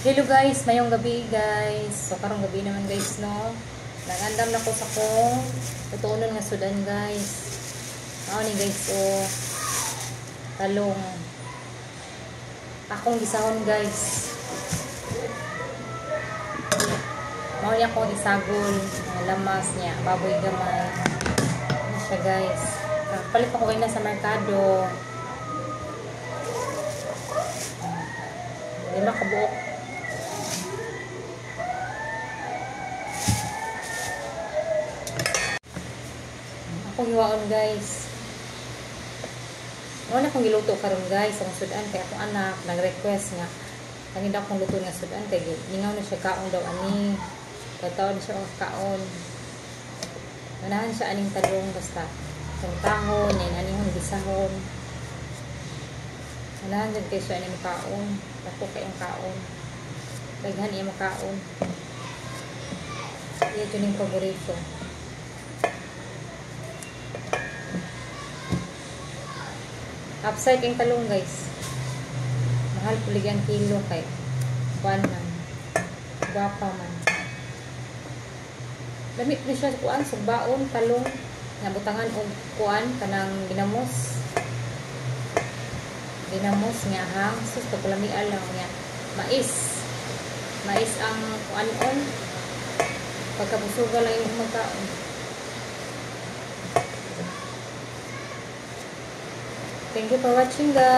Hello guys, mayong gabi guys. So karong gabi naman guys no. Nagandam na ko sa kong tutunon nga sudan guys. Mao ni guys talong. Akong gisahon guys. Mao ni akong isagol ang lamas niya, baboy gamay. Ano siya guys. Palit ako kayo na sa merkado. 5 kabuok. Akong hiwaon guys. Ano na akong giluto karon guys ang sudan kay akong anak nag-request nga kanina daw akong luto nga sudan kay ningaw na siya kaon daw ani. Katawon siya og kaon. Manahan siya aning talong basta kung tahon yan anihon bisahon. Manahan jud kay siya aning kaon. Ako kay ang kaon. Daghan iya makaon. Iya jud ning paborito. Upside yung talong guys. Mahal pulig ang kilo kay kuan man. Guwapa man. Lamit na siya kuan sugbaon talong nabutangan og kuan kanang ginamos. Ginamos nga hang sus to kulami alam nga mais. Mais ang kuan-on. Pagkabusuga lang yung magkaon. Thank you for watching guys.